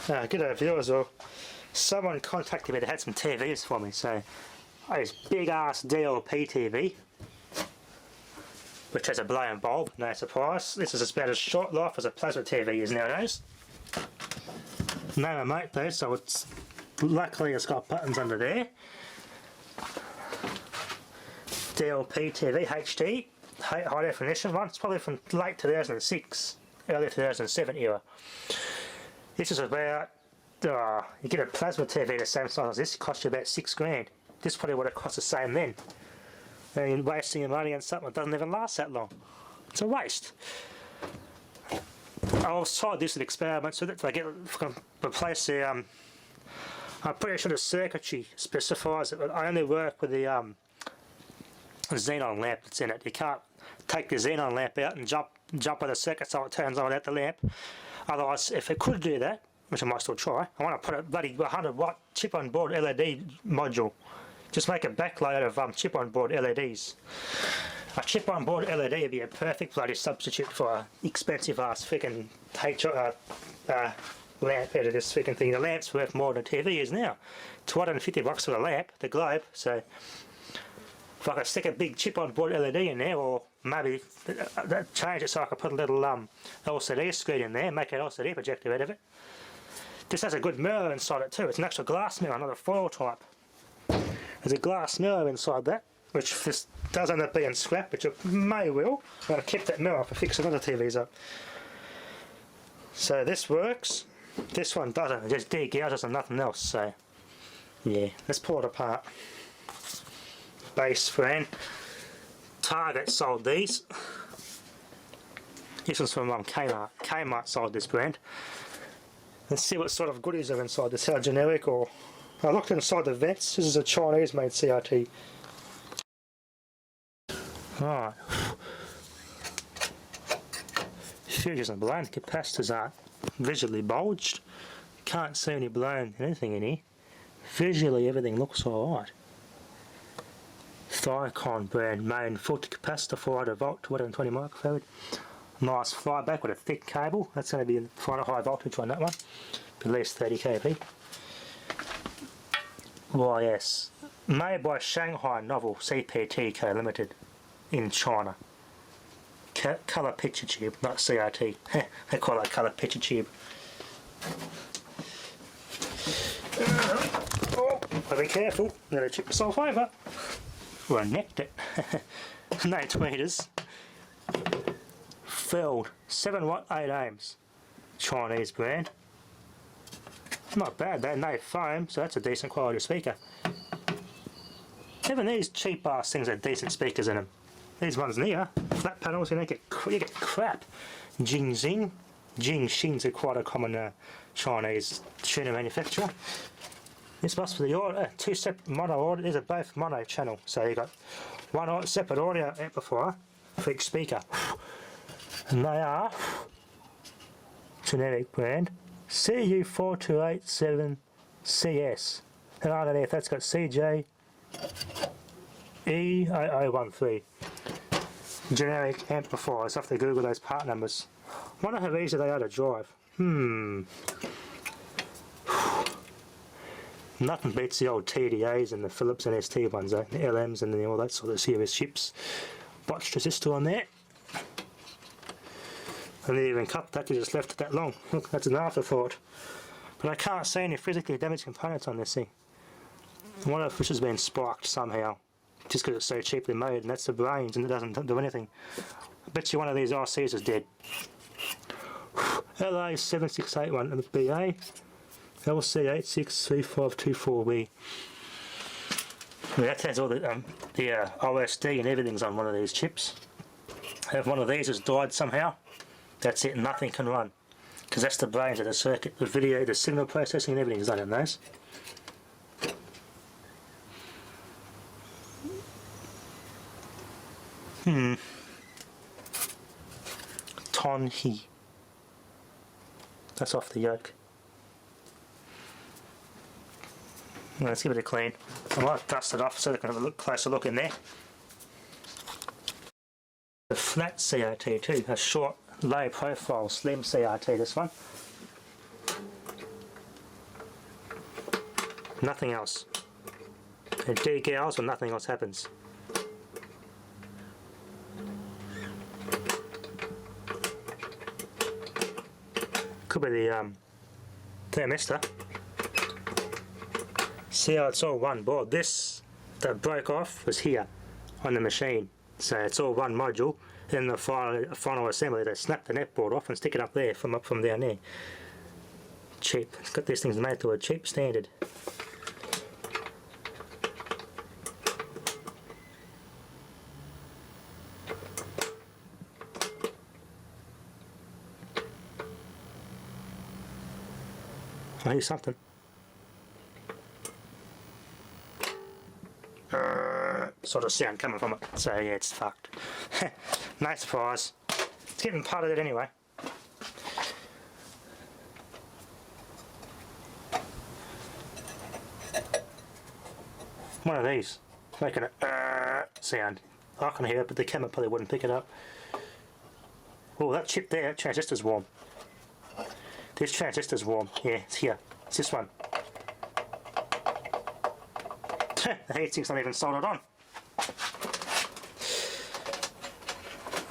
G'day viewers. Well, someone contacted me that had some TVs for me, so this big ass DLP TV, which has a blown bulb, no surprise. This is about as short life as a plasma TV is nowadays. No remote though, so luckily it's got buttons under there. DLP TV HD, high definition one. It's probably from late 2006, early 2007 era. This is about, you get a plasma TV the same size as this, it costs you about $6 grand. This probably would have cost the same then. And you're wasting your money on something that doesn't even last that long. It's a waste. I was tried this with experiments with it to replace the, I'm pretty sure the circuitry specifies it, but I only work with the xenon lamp that's in it. You can't take the xenon lamp out and jump on the circuit so it turns on without the lamp. Otherwise, if it could do that, which I might still try, I want to put a bloody 100-watt chip-on-board LED module. Just make a backlight of chip-on-board LEDs. A chip-on-board LED would be a perfect bloody substitute for an expensive-ass freaking lamp out of this freaking thing. The lamp's worth more than a TV is now. $250 for the lamp, the globe, so if I could stick a big chip-on-board LED in there, or maybe change it so I could put a little LCD screen in there, make an LCD projector out of it. This has a good mirror inside it too. It's an actual glass mirror, not a foil type. There's a glass mirror inside that, which this does end up being scrap, which it may will. I'm going to keep that mirror for fixing other TVs up. So this works. This one doesn't. It just degouges and nothing else. So yeah, let's pull it apart. Base brand. Target sold these. This was from Kmart. Kmart sold this brand. Let's see what sort of goodies are inside this. How generic or... I looked inside the vents. This is a Chinese made CRT. Alright. Fuses and blown. Capacitors aren't visually bulged. Can't see any blown anything in here. Visually everything looks alright. Thycon brand main filter capacitor 400 volt 220 microfarad. Nice flyback with a thick cable. That's going to be quite a high voltage on that one. At least 30 kV. YS. Made by Shanghai Novel CPT Co Limited in China. Colour picture tube, not CRT. They call it colour picture tube. Oh, be careful. I'm going to chip myself over. Well, I necked it. No tweeters. Filled 7 watt 8 ohms. Chinese brand. Not bad though, no foam, so that's a decent quality speaker. Even these cheap ass things have decent speakers in them. These ones here, flat panels, you get crap. Jingxing. Jingxing's are quite a common Chinese tuner manufacturer. This must be the two separate mono audio. These are both mono channel, so you got one separate audio amplifier for each speaker. And they are generic brand CU4287CS. And underneath that's got CJ E0013. Generic amplifiers. I have to Google those part numbers. Wonder how easy they are to drive. Nothing beats the old TDAs and the Philips and ST ones, the LMs and all that sort of serious chips. Botched resistor on there. I didn't even cut that, you just left it that long. Look, that's an afterthought. But I can't see any physically damaged components on this thing. I wonder if this has been sparked somehow, just because it's so cheaply made, and that's the brains and it doesn't do anything. I bet you one of these RCs is dead. LA7681 and the BA, LC863524B. That has all the OSD and everything's on one of these chips. If one of these has died somehow, that's it, nothing can run. Because that's the brains of the circuit, the video, the signal processing and everything's done in those. Tonhi. That's off the yoke. Let's give it a clean. I might dust it off so they can have a closer look in there. The flat CRT too, a short, low profile, slim CRT this one. Nothing else. It decals when nothing else happens. Could be the thermistor. See how it's all one board. This that broke off was here on the machine, so it's all one module. In the final assembly, they snap the net board off and stick it up there from down there. Cheap. It's got these things made to a cheap standard. I hear something. Sort of sound coming from it. So yeah, it's fucked. No surprise. It's getting part of it anyway. One of these making a sound. I can hear it, but the camera probably wouldn't pick it up. Oh, that chip there, transistor's warm. This transistor's warm. Yeah, it's here. It's this one. The heatsink's not even soldered on.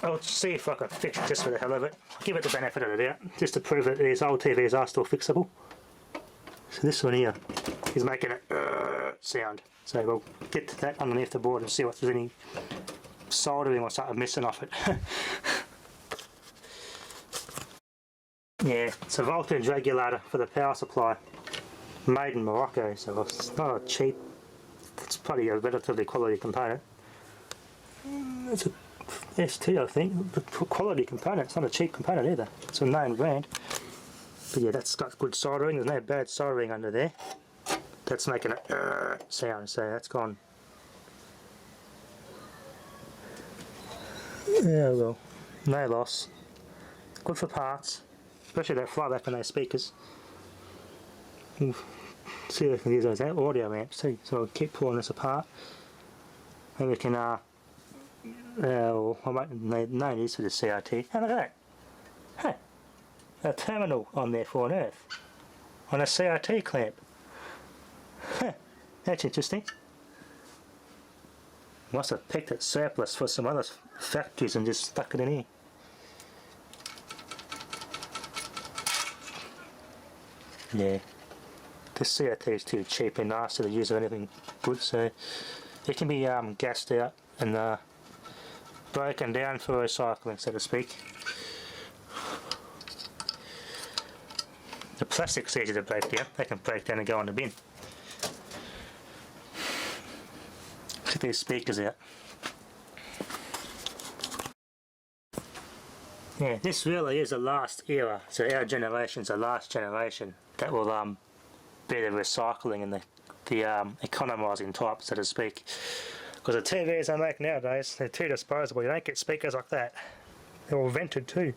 I'll see if I can fix it just for the hell of it. I'll give it the benefit of the doubt, just to prove that these old TVs are still fixable. So this one here is making a sound. So we'll get to that underneath the board and see if there's any soldering or something missing off it. Yeah, it's a voltage regulator for the power supply. Made in Morocco, so it's not a cheap, it's probably a relatively quality component. It's a ST, I think, but quality component. It's not a cheap component either. It's a known brand. But yeah, that's got good soldering. There's no bad soldering under there. That's making a sound, so that's gone. Yeah, well, no loss. Good for parts, especially that flyback on those speakers. See if we can use those audio amps too. So we'll keep pulling this apart, and we can well, I won't need no use for the CRT. Oh, look at that. Huh. A terminal on there for an earth. On a CRT clamp. Huh. That's interesting. Must have picked it surplus for some other factories and just stuck it in here. Yeah. This CRT is too cheap and nasty to use of anything good, so it can be gassed out and broken down for recycling, so to speak. The plastic's easy to break down. They can break down and go in the bin. Get these speakers out. Yeah, this really is the last era. So our generation's the last generation that will be the recycling and the economising type, so to speak. Because the TVs they make nowadays, they're too disposable. You don't get speakers like that. They're all vented too.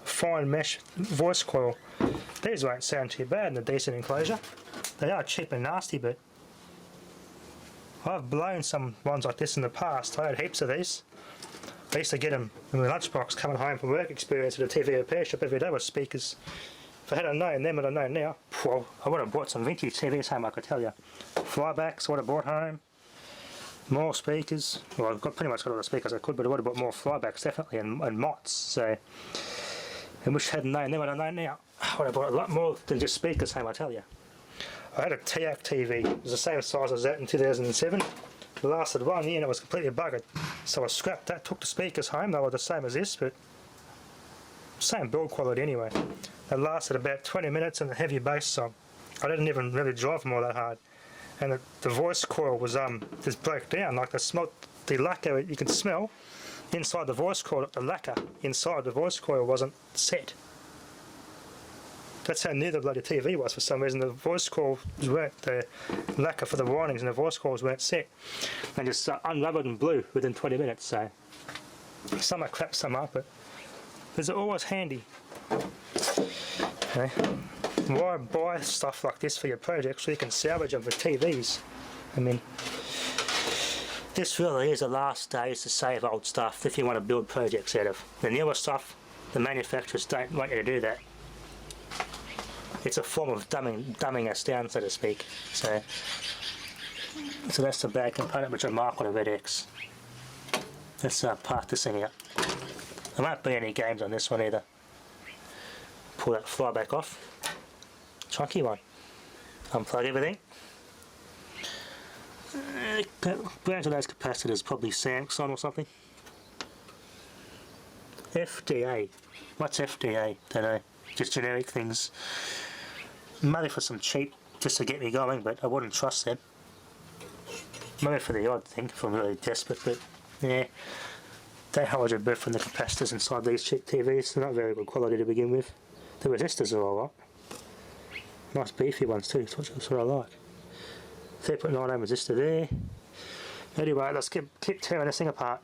Fine mesh voice coil. These won't sound too bad in a decent enclosure. They are cheap and nasty, but I've blown some ones like this in the past. I had heaps of these. I used to get them in my lunchbox coming home from work experience at a TV repair shop every day with speakers. If I had known then what I know now, well, I would have bought some vintage TVs home, I could tell you. Flybacks I would have bought home. More speakers. Well, I've pretty much got all the speakers I could, but I would have bought more flybacks definitely and mods. So, I wish I hadn't known then what I know now. I would have bought a lot more than just speakers home, I tell you. I had a TAC TV. It was the same size as that in 2007. It lasted 1 year and it was completely buggered. So I scrapped that, took the speakers home. They were the same as this, but same build quality anyway. It lasted about 20 minutes and a heavy bass song. I didn't even really drive them all that hard. And the voice coil was just broke down. Like the lacquer you can smell inside the voice coil. The lacquer inside the voice coil wasn't set. That's how new the bloody TV was for some reason. The voice coils weren't, the lacquer for the windings and the voice coils weren't set. And just unraveled and blew within 20 minutes. So some are crap, some aren't, but these are always handy. Okay. Why buy stuff like this for your projects so you can salvage them for TVs? I mean, this really is the last days to save old stuff if you want to build projects out of. The newer stuff, the manufacturers don't want you to do that. it's a form of dumbing us down, so to speak. So that's the bad component which I mark on a red X. Let's park this thing out. There won't be any games on this one either. Pull that fly back off. Chunky one. Unplug everything. Branch of those capacitors, probably Samsung or something. FDA. What's FDA? Don't know. Just generic things. Maybe for some cheap, just to get me going, but I wouldn't trust them. Maybe for the odd thing, if I'm really desperate, but yeah. They hold your breath from the capacitors inside these cheap TVs. They're not very good quality to begin with. The resistors are alright. Nice beefy ones too, that's what I like. 3.9 ohm resistor there. Anyway, let's keep tearing this thing apart.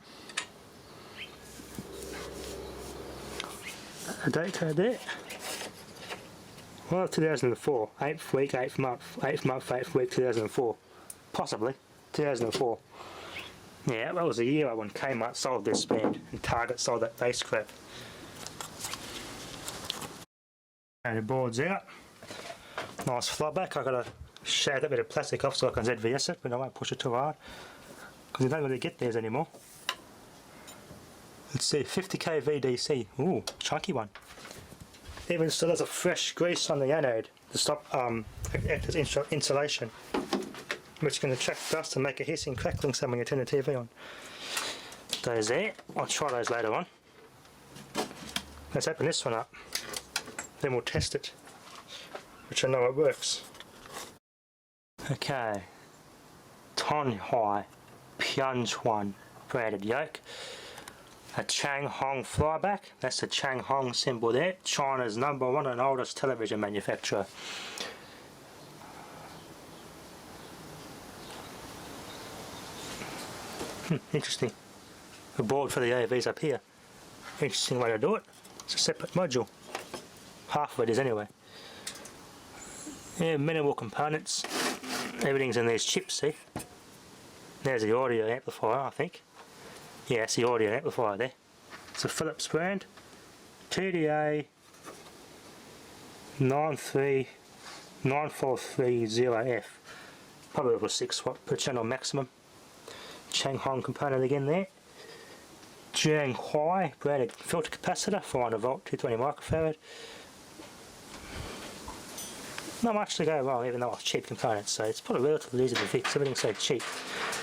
A date code there. Well, 2004. 8th week, 8th month, 8th week, 2004. Possibly. 2004. Yeah, that was the year when Kmart sold this band and Target sold that bass crap. And the board's out. Nice fly back. I've got to shave that bit of plastic off so I can ZVS it, but I won't push it too hard because you don't really get theirs anymore. Let's see, 50k VDC. Ooh, chunky one. Even still has a fresh grease on the anode to stop act as insulation, which can attract dust and make a hissing crackling sound when you turn the TV on. Those there. I'll try those later on. Let's open this one up. Then we'll test it, which I know it works. Okay. Tonhai Pyongyang branded yoke. A Changhong flyback. That's the Changhong symbol there. China's #1 and oldest television manufacturer. Interesting. The board for the AV's up here. Interesting way to do it. It's a separate module. Half of it is anyway. Yeah, minimal components. Everything's in these chips, see? There's the audio amplifier, I think. Yeah, it's the audio amplifier there. It's a Philips brand. TDA 9430F. Probably over 6 watt per channel maximum. Changhong component again there. Jianghuai branded filter capacitor, 400 volt, 220 microfarad. Not much to go wrong, even though it's cheap components, so it's probably relatively easy to fix. Everything's so cheap.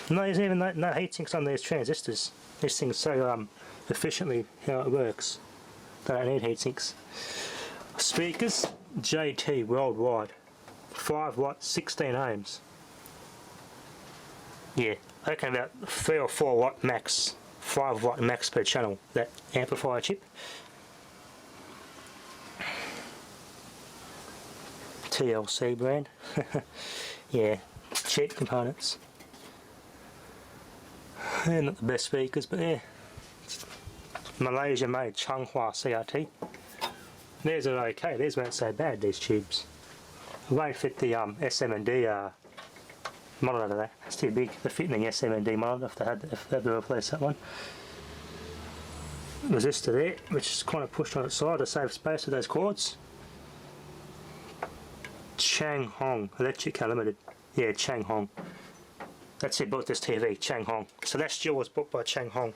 No, there's even no heat sinks on these transistors. This thing's so efficiently how it works. They don't need heat sinks. Speakers, JT worldwide, 5 watt, 16 ohms. Yeah, I reckon about 3 or 4 watt max, 5 watt max per channel. That amplifier chip. TLC brand. Yeah, cheap components. They're not the best speakers, but yeah. Malaysia made Changhua CRT. Theirs are okay, theirs weren't so bad, these tubes. It won't fit the SM&D monitor there. It's too big. The fit in the SM&D monitor if they had to replace that one. Resistor there, which is kind of pushed on its side to save space with those cords. Changhong Electric Limited. Yeah, Changhong. That's who bought this TV, Changhong. Celestial was bought by Changhong.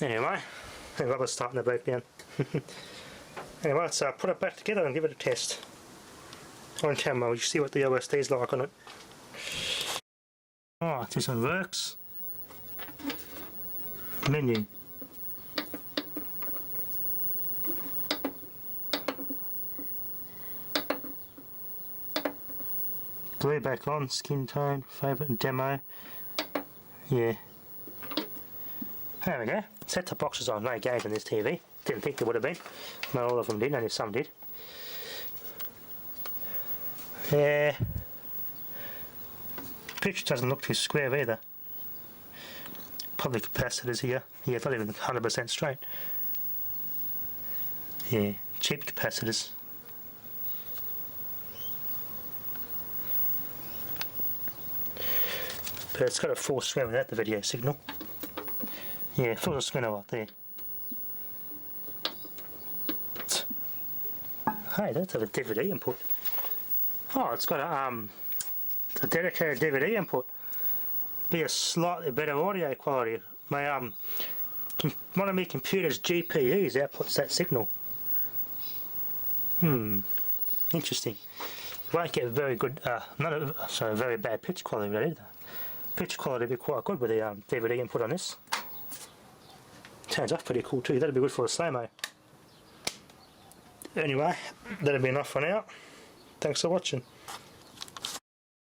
Anyway, the rubber's starting to break down. Anyway, let's put it back together and give it a test. On camera, you see what the OSD's like on it. Oh, this one works. Menu. Blue back on, skin tone, favourite and demo. Yeah. There we go. Set-top boxes on, no games on this TV. Didn't think there would have been. Not all of them did, only some did. Yeah. Picture doesn't look too square either. Probably capacitors here. Yeah, it's not even 100% straight. Yeah, cheap capacitors. But it's got a full screen without the video signal. Yeah, full screen right there. Hey, that's a DVD input. Oh, it's got a dedicated DVD input. Be a slightly better audio quality. My one of my computer's GPUs outputs that signal. Interesting. Won't get very good, very bad pitch quality with it either. Pitch quality will be quite good with the DVD input on this. Turns off pretty cool too. That'd be good for a slow-mo. Anyway, that'll be enough for now. Thanks for watching.